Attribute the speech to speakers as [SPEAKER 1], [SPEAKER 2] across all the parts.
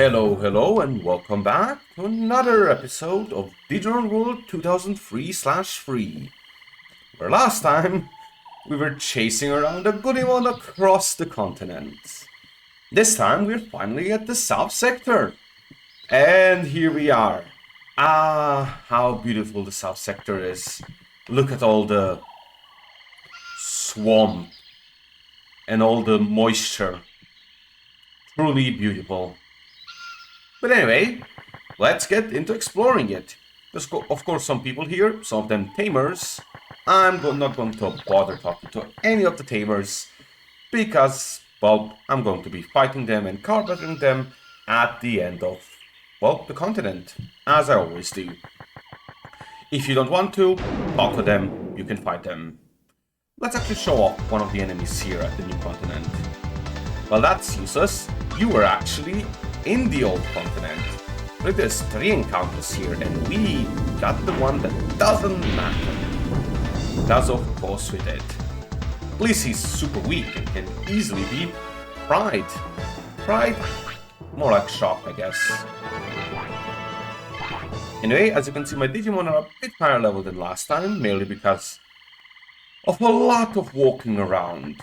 [SPEAKER 1] Hello, and welcome back to another episode of Digimon World 2003/3, where last time we were chasing around a Goodymon across the continent. This time we're finally at the South Sector, and here we are. Ah, how beautiful the South Sector is. Look at all the swamp and all the moisture. Truly beautiful. But anyway, let's get into exploring it. There's of course some people here, some of them tamers. I'm not going to bother talking to any of the tamers because, well, I'm going to be fighting them and card-battling them at the end of, well, the continent, as I always do. If you don't want to talk to them, you can fight them. Let's actually show off one of the enemies here at the new continent. Well, that's useless. You were actually in the old continent. Look, there's 3 encounters here, and we got the one that doesn't matter. Because of course we did. At least he's super weak and can easily be fried. Fried? More like shocked, I guess. Anyway, as you can see, my Digimon are a bit higher level than last time, mainly because of a lot of walking around.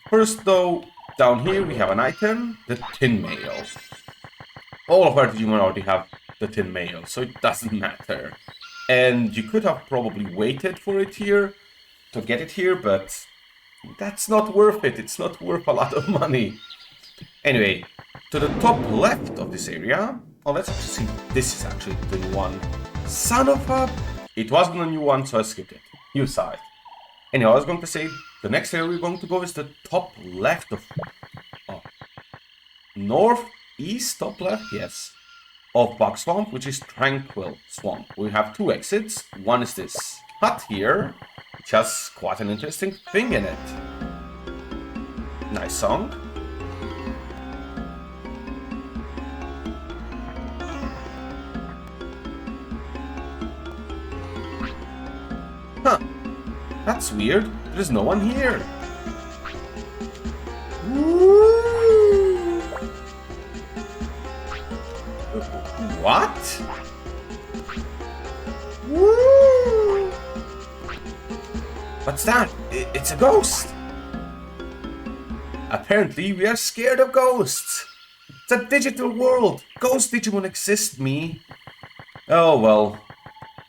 [SPEAKER 1] First though, down here we have an item, the Tin Mail. All of our Digimon already have the Tin Mail, so it doesn't matter. And you could have probably waited for it here, to get it here, but that's not worth it. It's not worth a lot of money. Anyway, to the top left of this area, oh, let's actually see, this is actually the new one. Son of a... It wasn't a new one, so I skipped it. You saw it. Anyway, I was going to say, the next area we're going to go is the top left of... Oh, northeast, top left, yes. Of Bog Swamp, which is Tranquil Swamp. We have 2 exits. One is this hut here, which has quite an interesting thing in it. Nice song. Huh. That's weird. There's no one here. Woo! What? Woo! What's that? It's a ghost. Apparently, we are scared of ghosts. It's a digital world. Ghost Digimon exist, me. Oh well.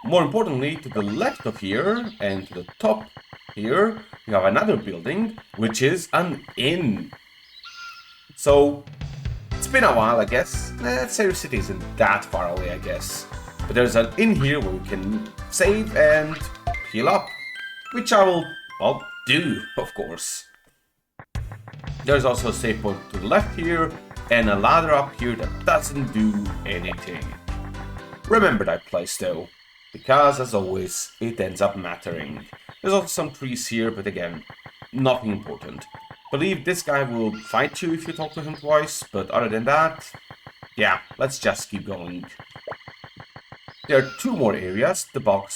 [SPEAKER 1] More importantly, to the left of here, and to the top here, we have another building, which is an inn. So, it's been a while, I guess. Sayre City isn't that far away, I guess. But there's an inn here where we can save and heal up. Which I will, well, do, of course. There's also a save point to the left here, and a ladder up here that doesn't do anything. Remember that place, though. Because, as always, it ends up mattering. There's also some trees here, but again, nothing important. Believe this guy will fight you if you talk to him twice, but other than that, yeah, let's just keep going. There are 2 more areas the Bog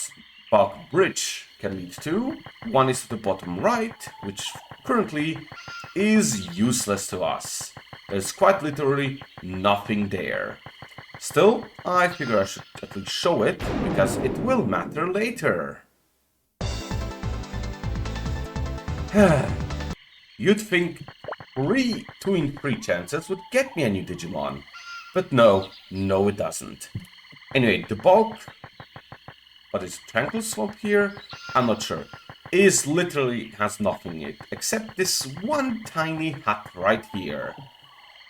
[SPEAKER 1] Bridge can lead to. One is to the bottom right, which currently is useless to us. There's quite literally nothing there. Still, I figure I should at least show it, because it will matter later. You'd think 2 in 3 chances would get me a new Digimon. But no, it doesn't. Anyway, the bulk... What is Tranquil Swamp here? I'm not sure. Is literally has nothing in it, except this one tiny hut right here.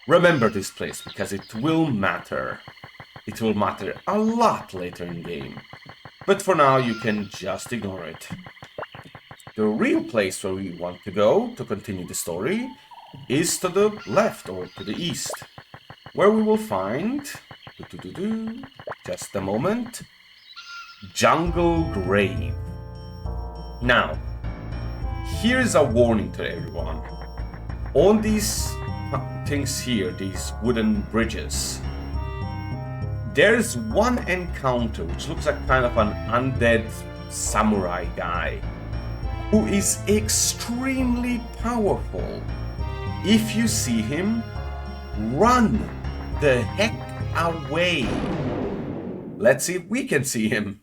[SPEAKER 1] Remember this place, because it will matter. It will matter a lot later in game. But for now, you can just ignore it. The real place where we want to go to continue the story is to the left, or to the east, where we will find... Just a moment. Jungle Grave. Now, here's a warning to everyone. On these things here, these wooden bridges, there's one encounter which looks like kind of an undead samurai guy who is extremely powerful. If you see him, run! the heck away. Let's see if we can see him.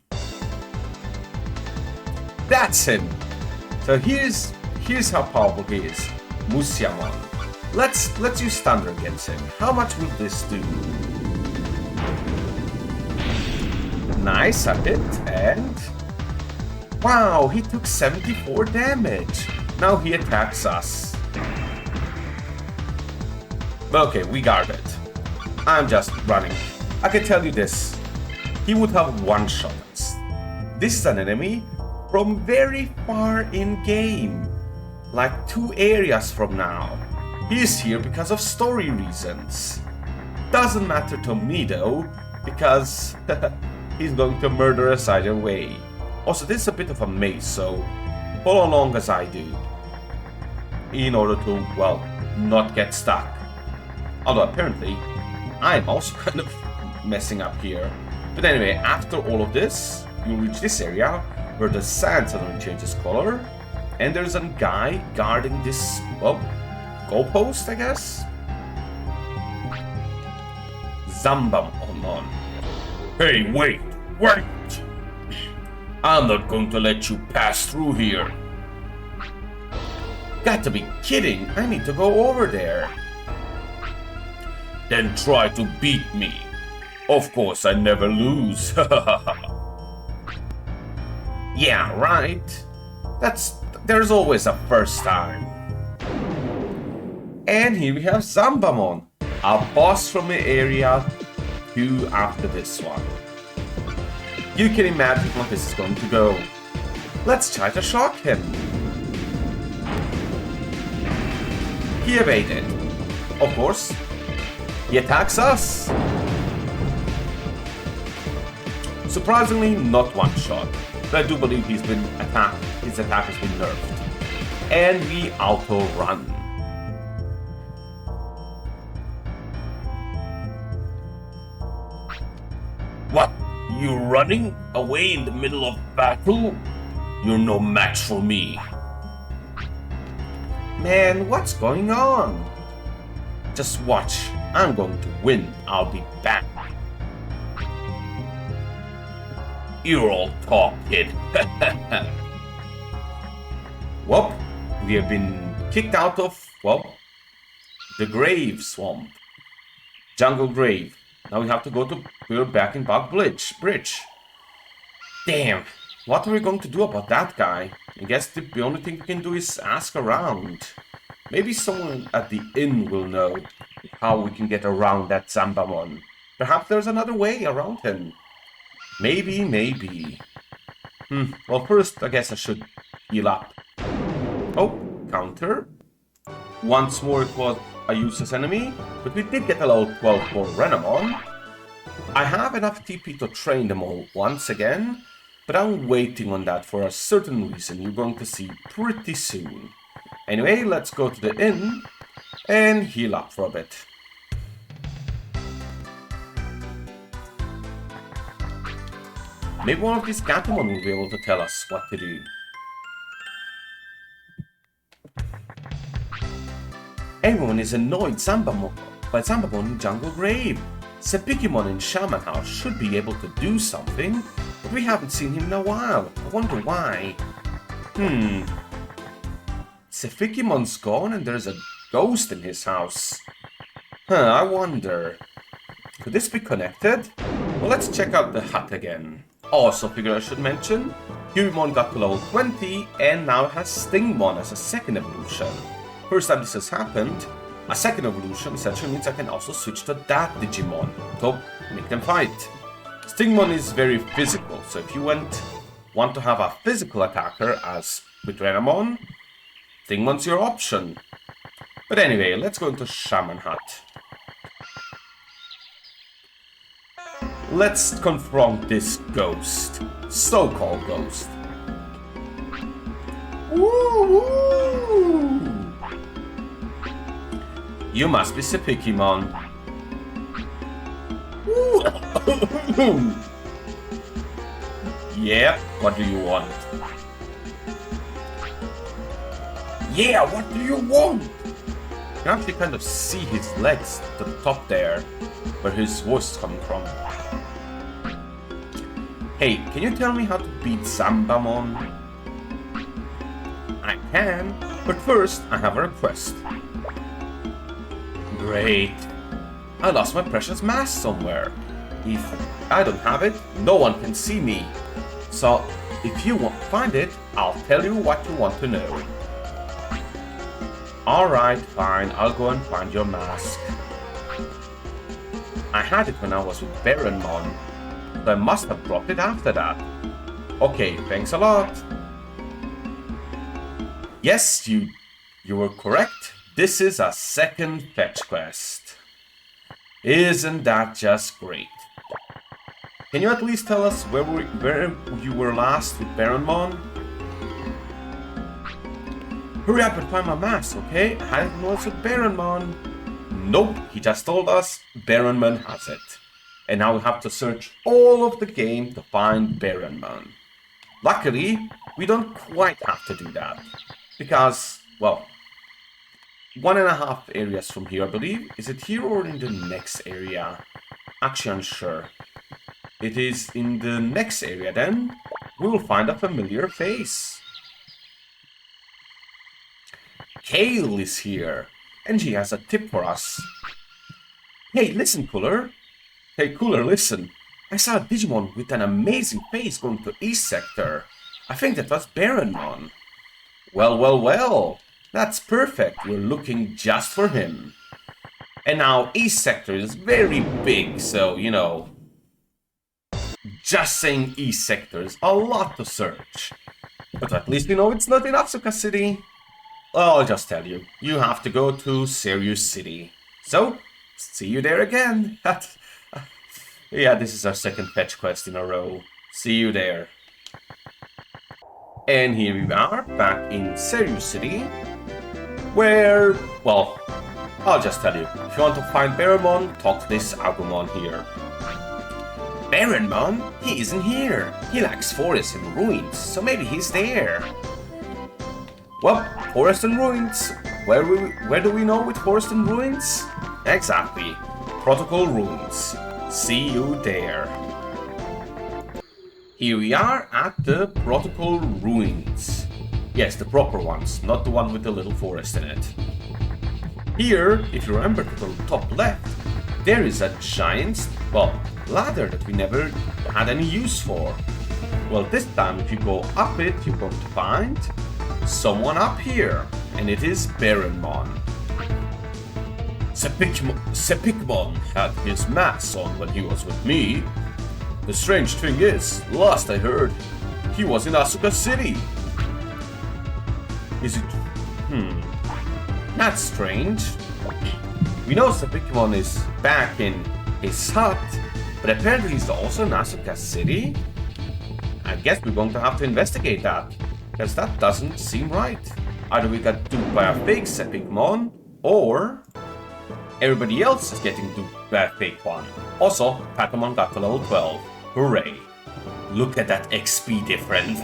[SPEAKER 1] That's him. So here's how powerful he is. Musiamon. Let's use Thunder against him. How much will this do? Nice, a hit, and... Wow, he took 74 damage. Now he attacks us. But okay, we guard it. I'm just running. I can tell you this. He would have one-shot us. This is an enemy from very far in-game. Like 2 areas from now. He's here because of story reasons. Doesn't matter to me though, because he's going to murder us either way. Also, this is a bit of a maze, so follow along as I do. In order to, well, not get stuck. Although apparently, I'm also kind of messing up here. But anyway, after all of this, you reach this area where the sand suddenly changes color. And there's a guy guarding this, well, goalpost, I guess? Zambamon. Hey, wait! I'm not going to let you pass through here. Got to be kidding, I need to go over there. Then try to beat me. Of course, I never lose. Yeah, right. There's always a first time. And here we have Zambamon, a boss from the area 2 after this one. You can imagine how this is going to go. Let's try to shock him. He evaded. Of course, he attacks us. Surprisingly, not one shot, but I do believe he's been attacked. His attack has been nerfed. And we auto-run. What? You running away in the middle of battle? You're no match for me. Man, what's going on? Just watch. I'm going to win. I'll be back. You're all talk, kid. Well, we have been kicked out of, well, the Grave Swamp. Jungle Grave. Now we have to go to, we're back in Bug Bridge. Damn, what are we going to do about that guy? I guess the only thing we can do is ask around. Maybe someone at the inn will know how we can get around that Zambamon. Perhaps there's another way around him. Maybe. Well, first, I guess I should heal up. Oh, counter. Once more it was a useless enemy, but we did get a level 12 for Renamon. I have enough TP to train them all once again, but I'm waiting on that for a certain reason you're going to see pretty soon. Anyway, let's go to the inn and heal up for a bit. Maybe one of these Gatomon will be able to tell us what to do. Everyone is annoyed by Zambamon in Jungle Grave. Sepikimon in Shaman House should be able to do something, but we haven't seen him in a while. I wonder why. Sefikimon's gone and there's a ghost in his house. I wonder. Could this be connected? Well, let's check out the hut again. Also, figure I should mention, Hubimon got to level 20 and now has Stingmon as a second evolution. First time this has happened, a second evolution essentially means I can also switch to that Digimon to make them fight. Stingmon is very physical, so if you want to have a physical attacker as with Renamon, Stingmon's your option. But anyway, let's go into Shaman Hut. Let's confront this ghost. So-called ghost. Woo-hoo! You must be Sepikimon. Yeah, what do you want? Yeah, what do you want? You can actually kind of see his legs to the top there. where his voice is coming from. Hey, can you tell me how to beat Zambamon? I can, but first I have a request. Great. I lost my precious mask somewhere. If I don't have it, no one can see me. So, if you want to find it, I'll tell you what you want to know. Alright, fine, I'll go and find your mask. I had it when I was with Baronmon, so I must have dropped it after that. Okay, thanks a lot. Yes, you were correct. This is a second fetch quest. Isn't that just great? Can you at least tell us where you were last with Baronmon? Hurry up and find my mask, okay? I hadn't noticed with Baronmon. Nope, he just told us Baronmon has it. And now we have to search all of the game to find Baronmon. Luckily, we don't quite have to do that. Because, well, 1.5 areas from here, I believe. Is it here or in the next area? Actually, unsure. It is in the next area then. We will find a familiar face. Kale is here, and she has a tip for us. Hey, listen, Cooler. Hey, Cooler, listen. I saw a Digimon with an amazing face going to East Sector. I think that was Baronmon. Well, well, well. That's perfect. We're looking just for him. And now East Sector is very big, so, you know, just saying East Sector is a lot to search. But at least we know it's not in Asuka City. Well, I'll just tell you. You have to go to Serious City. So, see you there again. Yeah, this is our second fetch quest in a row. See you there. And here we are, back in Serious City. Where, well, I'll just tell you. If you want to find Baronmon, talk to this Agumon here. Baronmon? He isn't here. He lacks forest and ruins, so maybe he's there. Well, forest and ruins. Where do we know with forest and ruins? Exactly. Protocol ruins. See you there. Here we are at the Protocol ruins. Yes, the proper ones, not the one with the little forest in it. Here, if you remember to the top left, there is a giant, well, ladder that we never had any use for. Well, this time if you go up it, you're going to find someone up here, and it is Baronmon. Sepikmon had his mask on when he was with me. The strange thing is, last I heard, he was in Asuka City. Is it... That's strange. We know Sepikmon is back in his hut, but apparently he's also in Asuka City? I guess we're going to have to investigate that, because that doesn't seem right. Either we got duped by a fake Sepikmon, or everybody else is getting duped by a fake one. Also, Patamon got to level 12. Hooray. Look at that XP difference.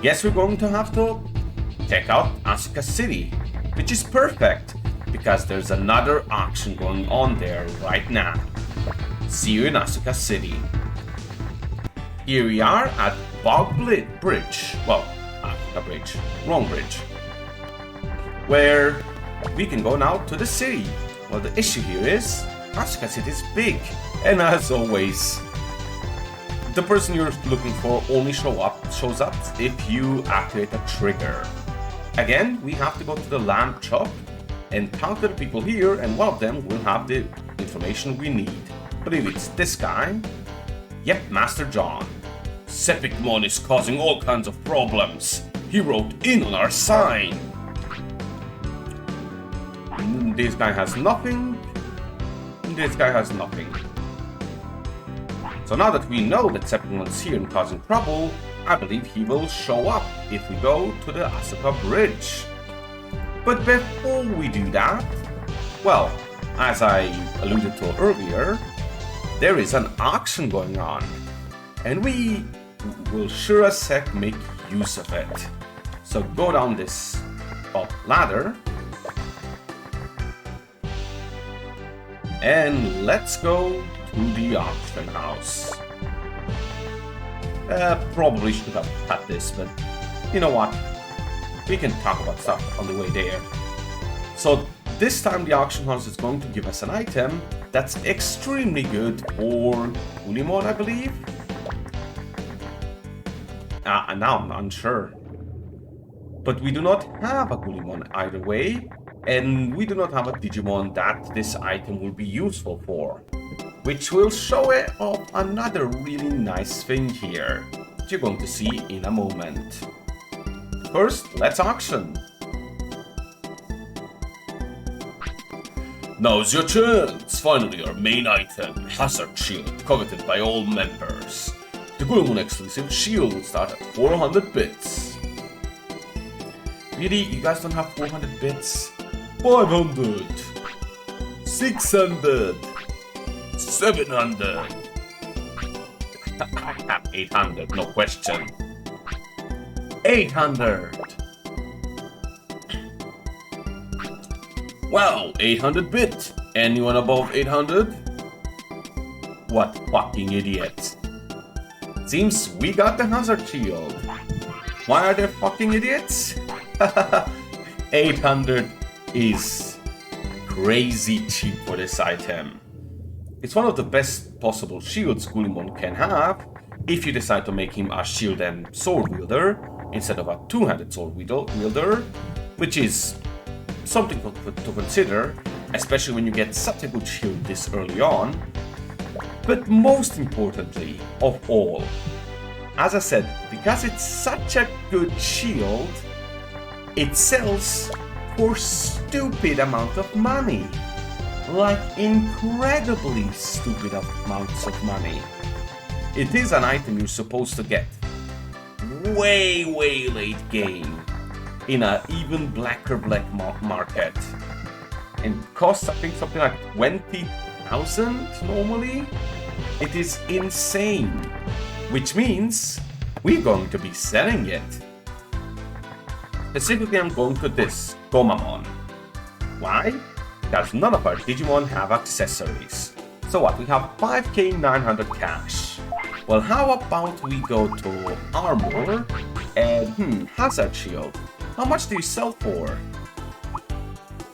[SPEAKER 1] Guess we're going to have to check out Asuka City, which is perfect, because there's another auction going on there right now. See you in Asuka City. Here we are at Bog Bridge. Well, a bridge. Wrong bridge. Where we can go now to the city. Well, the issue here is Asuka City is big, and as always, the person you're looking for only shows up if you activate a trigger. Again, we have to go to the lamp shop and talk to the people here, and one of them will have the information we need. I believe it's this guy. Yep, Master John. Sepikmon is causing all kinds of problems. He wrote in on our sign. This guy has nothing. This guy has nothing. So now that we know that Sepikmon's here and causing trouble, I believe he will show up if we go to the Asuka Bridge. But before we do that, well, as I alluded to earlier, there is an auction going on, and we will sure as heck make use of it. So go down this ladder, And let's go to the auction house. Probably should have cut this, but you know what? We can talk about stuff on the way there. So this time the auction house is going to give us an item that's extremely good for Digimon, I believe. Now I'm unsure. But we do not have a Digimon either way, and we do not have a Digimon that this item will be useful for. Which will show it off another really nice thing here, that you're going to see in a moment. First, let's auction. Now's your chance! Finally our main item, Hazard Shield, coveted by all members. The Digimon exclusive shield will start at 400 bits. Really? You guys don't have 400 bits? 500! 600! 700! I have 800, no question. 800! Wow, 800 bit! Anyone above 800? What fucking idiots. Seems we got the hazard shield. Why are they fucking idiots? 800 is crazy cheap for this item. It's one of the best possible shields Digimon can have if you decide to make him a shield and sword wielder instead of a two-handed sword wielder, which is something to consider, especially when you get such a good shield this early on. But most importantly of all, as I said, because it's such a good shield, it sells for stupid amount of money. Like incredibly stupid amounts of money. It is an item you're supposed to get way late game in an even blacker black market. And costs I think something like 20,000 normally. It is insane. Which means we're going to be selling it. Specifically I'm going to this Zanbamon. Why? Because none of our Digimon have accessories. So what, we have 5,900 cash. Well, how about we go to armor and hazard shield. How much do you sell for?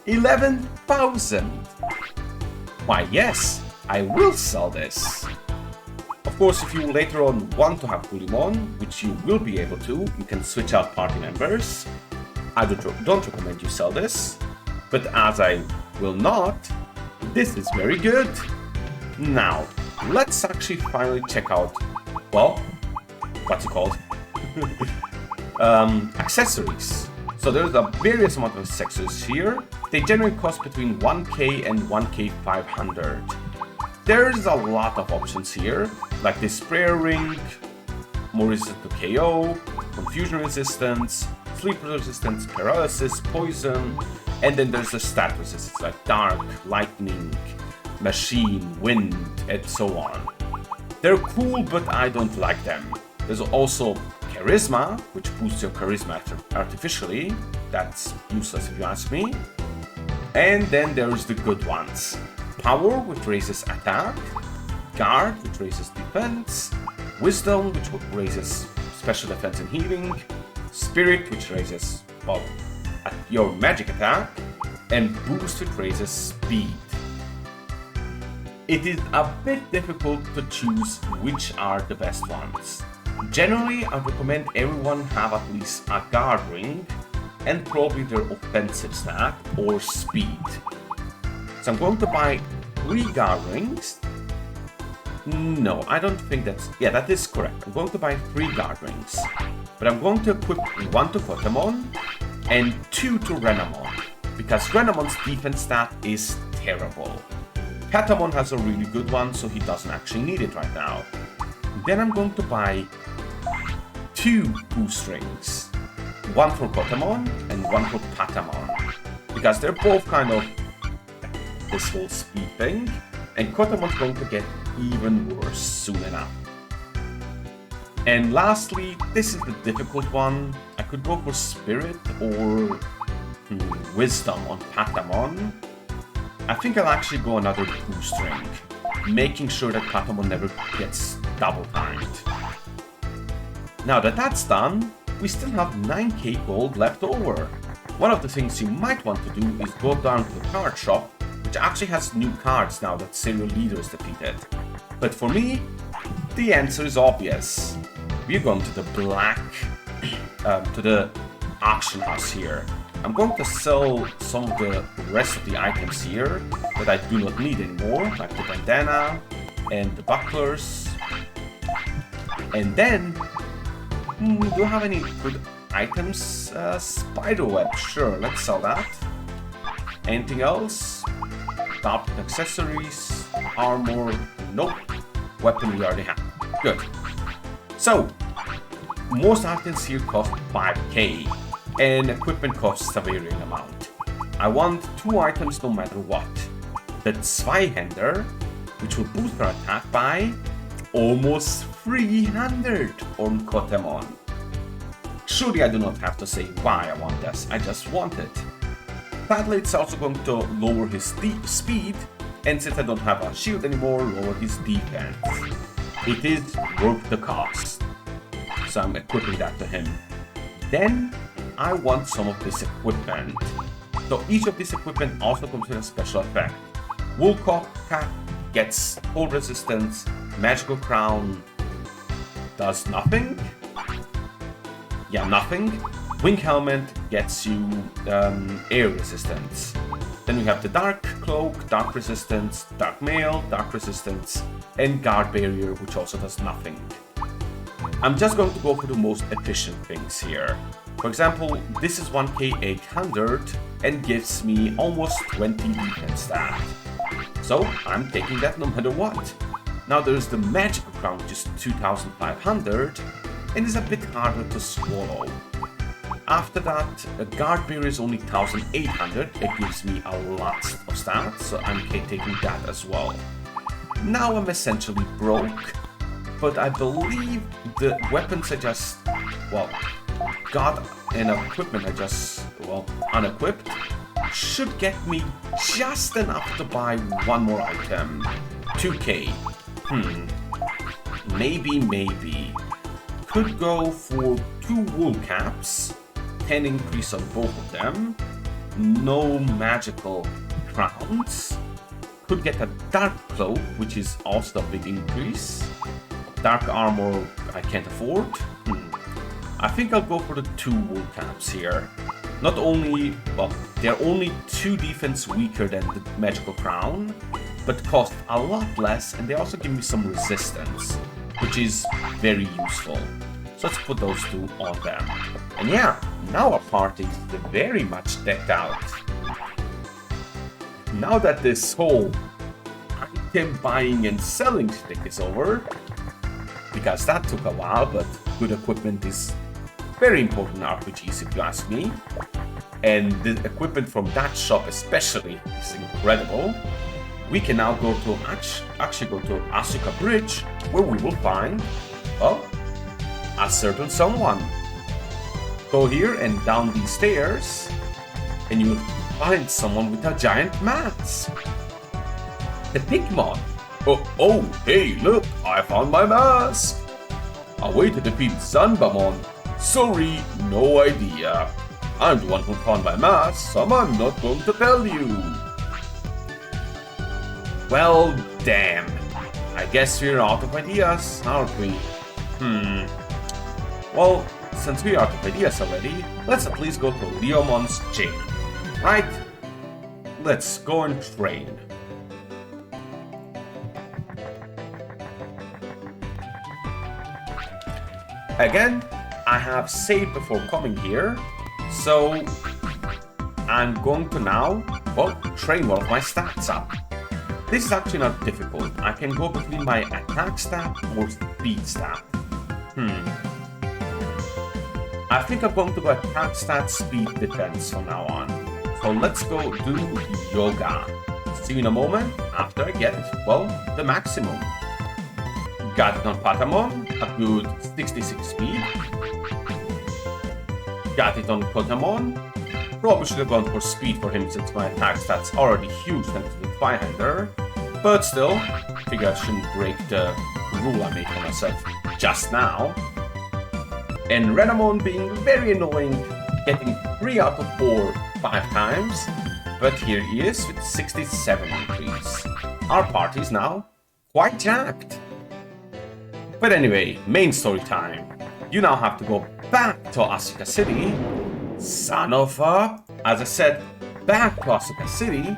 [SPEAKER 1] 11,000. Why yes, I will sell this. Of course, if you later on want to have Digimon, which you will be able to, you can switch out party members. I don't recommend you sell this, but as I will not, this is very good. Now, let's actually finally check out, well, what's it called? Accessories. So there's a various amount of accessories here. They generally cost between 1k and 1k500. There's a lot of options here, like this sprayer ring, more resistant to KO, confusion resistance, sleep resistance, paralysis, poison, and then there's the stat resistance like dark, lightning, machine, wind, and so on. They're cool, but I don't like them. There's also charisma, which boosts your charisma artificially. That's useless if you ask me. And then there's the good ones. Power, which raises attack. Guard, which raises defense. Wisdom, which raises special defense and healing. Spirit, which raises, well, your magic attack. And Boost, which raises speed. It is a bit difficult to choose which are the best ones. Generally, I recommend everyone have at least a guard ring and probably their offensive stat or speed. So I'm going to buy 3 guard rings. No, I don't think that's... yeah, that is correct. I'm going to buy 3 guard rings. But I'm going to equip 1 to Kotamon and 2 to Renamon. Because Renamon's defense stat is terrible. Patamon has a really good one, so he doesn't actually need it right now. Then I'm going to buy 2 boost rings. 1 for Kotamon and 1 for Patamon. Because they're both kind of this whole speed thing. And Kotamon's going to get even worse soon enough. And lastly, this is the difficult one. I could go for Spirit or Wisdom on Patamon. I think I'll actually go another boost ring, making sure that Patamon never gets double timed. Now that that's done, we still have 9k gold left over. One of the things you might want to do is go down to the card shop, which actually has new cards now that Serial Leader is defeated. But for me, the answer is obvious. We're going to the to the auction house here. I'm going to sell some of the rest of the items here that I do not need anymore, like the bandana and the bucklers. And then, do I have any good items? Spiderweb, sure, let's sell that. Anything else? Top accessories, armor, nope. Weapon we already have. Good. So, most items here cost 5k, and equipment costs a varying amount. I want 2 items no matter what. The Zweihänder, which will boost our attack by almost 300 on Kotemon. Surely I do not have to say why I want this, I just want it. Sadly, it's also going to lower his speed, and since I don't have a shield anymore, lower his defense. It is worth the cost. So I'm equipping that to him. Then I want some of this equipment. So each of this equipment also comes with a special effect. Wool Cap gets cold resistance, Magical Crown does nothing. Yeah, nothing. Wing Helmet gets you air resistance. Then we have the Dark Cloak, Dark Resistance, Dark Mail, Dark Resistance, and Guard Barrier, which also does nothing. I'm just going to go for the most efficient things here. For example, this is 1k 800 and gives me almost 20 defense stat. So I'm taking that no matter what. Now there's the Magical Crown, which is 2500 and is a bit harder to swallow. After that, a Guard Barrier is only 1800, it gives me a lot of stats, so I'm taking that as well. Now I'm essentially broke, but I believe the weapons I just, got and equipment I just, unequipped, should get me just enough to buy one more item. 2k. Maybe. Could go for 2 wool caps, 10 increase on both of them, no magical crowns, could get a dark cloak, which is also a big increase, dark armor I can't afford. I think I'll go for the 2 wool caps here. Not only, they're only 2 defense weaker than the magical crown, but cost a lot less, and they also give me some resistance, which is very useful. So let's put those 2 on them. And yeah, now our party is very much decked out. Now that this whole item buying and selling stick is over, because that took a while, but good equipment is very important in RPGs if you ask me. And the equipment from that shop especially is incredible. We can now go to actually go to Asuka Bridge, where we will find, a certain someone. Go here and down these stairs, and you will find someone with a giant mask. The Digimon. Oh, hey, look, I found my mask. A way to defeat Zanbamon. Sorry, no idea. I'm the one who found my mask, so I'm not going to tell you. Well, damn. I guess we're out of ideas, aren't we? Well, since we're out of ideas already, let's at least go to Leomon's gym. Right? Let's go and train. Again, I have saved before coming here, so I'm going to now, train one of my stats up. This is actually not difficult. I can go between my attack stat or speed stat. I think I'm going to go attack stat, speed, defense from now on. So let's go do yoga. See you in a moment after I get, the maximum. Got it on Patamon, a good 66 speed. Got it on Kotamon. Probably should have gone for speed for him since my attack stat's already huge thanks to the Firehander, but still, figure I shouldn't break the rule I made for myself just now. And Renamon being very annoying, getting 3 out of 4 5 times, but here he is with 67 increase. Our party is now quite jacked. But anyway, main story time. You now have to go back to Asuka City. Son of a... As I said, back to Asuka City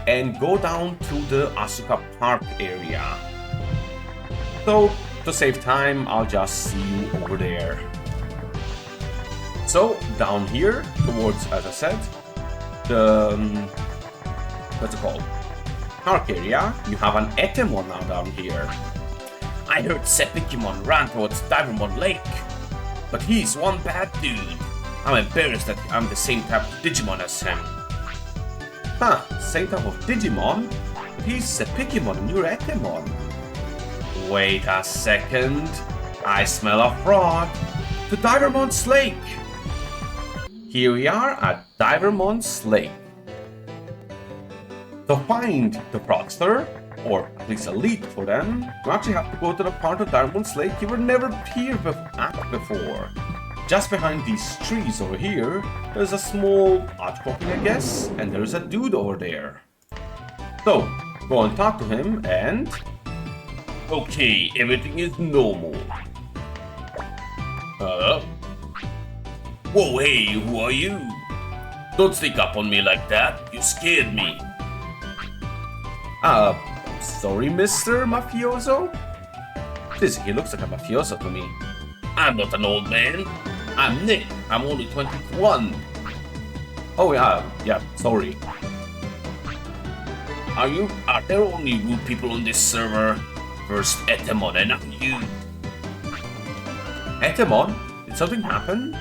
[SPEAKER 1] and go down to the Asuka Park area. So, to save time, I'll just see you over there. So, down here, towards, as I said, the... what's it called? Park area, you have an Etemon now down here. I heard Sepikimon ran towards Divermon Lake, but he's one bad dude. I'm embarrassed that I'm the same type of Digimon as him. Huh, same type of Digimon? But he's Sepikimon and you're Etemon. Wait a second, I smell a fraud. To Divermon's Lake. Here we are at Divermon's Lake. To find the fraudster, or at least a lead for them, you actually have to go to the part of Divermon's Lake you were never here at before. Just behind these trees over here, there's a small outcropping, I guess, and there's a dude over there. So, go and talk to him and... Okay, everything is normal. Whoa, hey, who are you? Don't sneak up on me like that, you scared me. Sorry, Mr. Mafioso? This he looks like a mafioso to me.
[SPEAKER 2] I'm not an old man. I'm Nick. I'm only 21.
[SPEAKER 1] Oh, yeah, sorry.
[SPEAKER 2] Are there only rude people on this server? First Etemon and now you.
[SPEAKER 1] Etemon? Did something happen?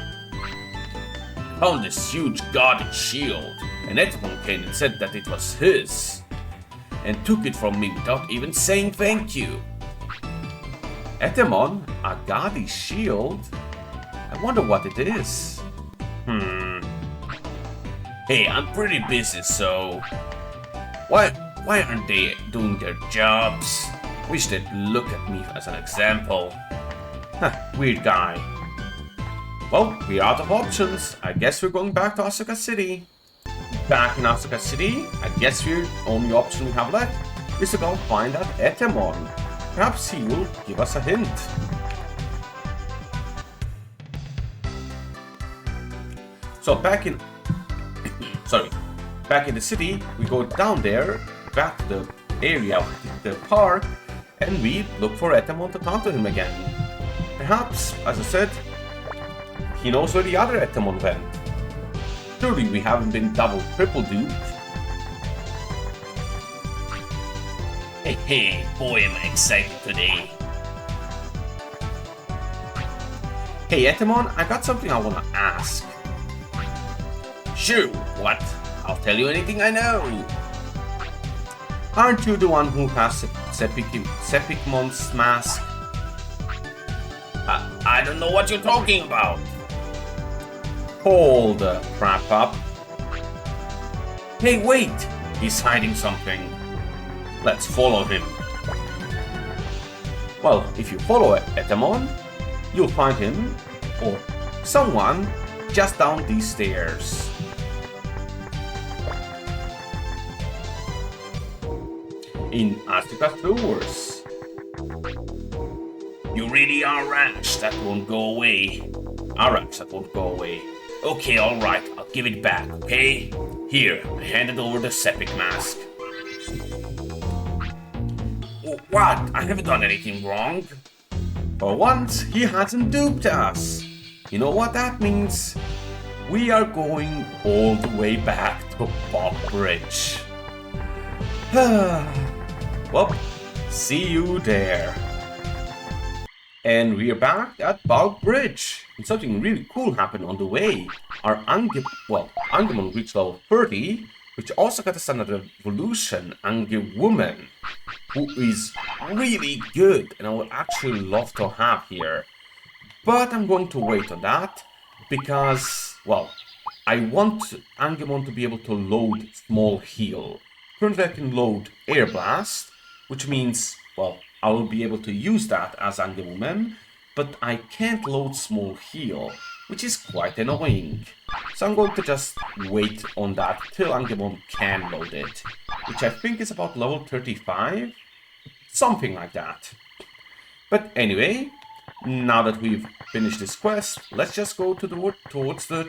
[SPEAKER 2] Found this huge guarded shield, and Etemon came and said that it was his, and took it from me without even saying thank you.
[SPEAKER 1] Etemon? A godly shield? I wonder what it is.
[SPEAKER 2] Hey, I'm pretty busy, so... Why aren't they doing their jobs? Wish they'd look at me as an example.
[SPEAKER 1] Weird guy. Well, we're out of options. I guess we're going back to Asuka City. Back in Asuka City, I guess the only option we have left is to go find that Etemon. Perhaps he will give us a hint. So back in the city, we go down there, back to the area of the park, and we look for Etemon to talk to him again. Perhaps, as I said, he knows where the other Etemon went. Surely we haven't been triple duped.
[SPEAKER 2] Hey, boy am I excited today.
[SPEAKER 1] Hey Etemon, I got something I wanna ask.
[SPEAKER 2] Sure, what? I'll tell you anything I know.
[SPEAKER 1] Aren't you the one who has Sepikmon's mask?
[SPEAKER 2] I don't know what you're talking about.
[SPEAKER 1] Hold the crap up. Hey, wait! He's hiding something. Let's follow him. Well, if you follow Etemon, you'll find him, or someone, just down these stairs. In Asuka Sewers.
[SPEAKER 2] You really are rash, that won't go away.
[SPEAKER 1] Arax, that won't go away.
[SPEAKER 2] Okay, alright, I'll give it back, okay? Here, I handed over the Sepik mask. What? I haven't done anything wrong.
[SPEAKER 1] For once, he hasn't duped us. You know what that means? We are going all the way back to Bob Bridge. Well, see you there. And we're back at Bog Bridge. And something really cool happened on the way. Our Angemon reached level 30, which also got us another evolution, Angewoman, who is really good and I would actually love to have here. But I'm going to wait on that because, well, I want Angemon to be able to load small heal. Currently I can load Air Blast, which means, well, I will be able to use that as Zanbamon, but I can't load Small Heal, which is quite annoying. So I'm going to just wait on that till Zanbamon can load it, which I think is about level 35? Something like that. But anyway, now that we've finished this quest, let's just go towards the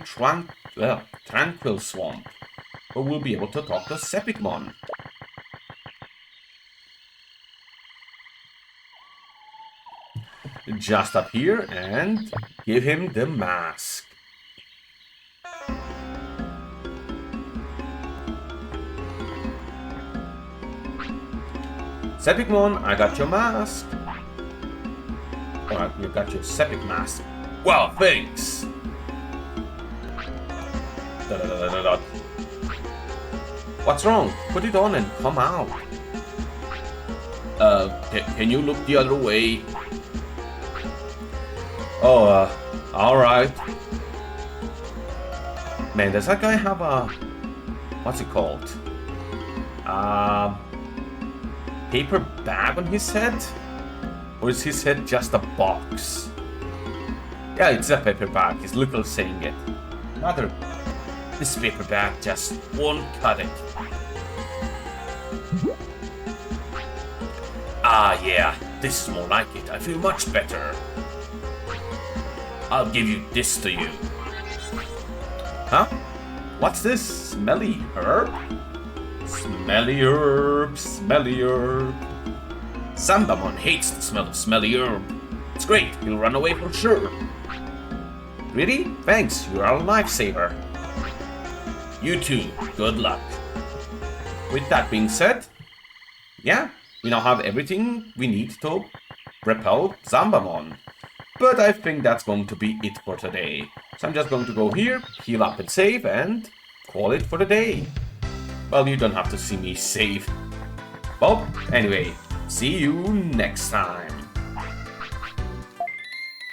[SPEAKER 1] Tranquil Swamp, where we'll be able to talk to Sepikmon. Just up here and give him the mask. Sepikmon, I got your mask. Alright, you got your Sepik mask.
[SPEAKER 2] Well, thanks.
[SPEAKER 1] What's wrong? Put it on and come out.
[SPEAKER 2] Can you look the other way?
[SPEAKER 1] Oh, alright. Man, does that guy have a... what's it called? Paper bag on his head? Or is his head just a box? Yeah, it's a paper bag. He's literally saying it. Rather, this paper bag just won't cut it.
[SPEAKER 2] Ah, yeah, this is more like it. I feel much better. I'll give you this to you.
[SPEAKER 1] Huh? What's this? Smelly herb? Smelly herb, smelly herb.
[SPEAKER 2] Zambamon hates the smell of smelly herb. It's great, he'll run away for sure.
[SPEAKER 1] Really? Thanks, you're a lifesaver.
[SPEAKER 2] You too, good luck.
[SPEAKER 1] With that being said, yeah, we now have everything we need to repel Zambamon. But I think that's going to be it for today. So I'm just going to go here, heal up and save, and call it for the day. Well, you don't have to see me save. Well, anyway, see you next time.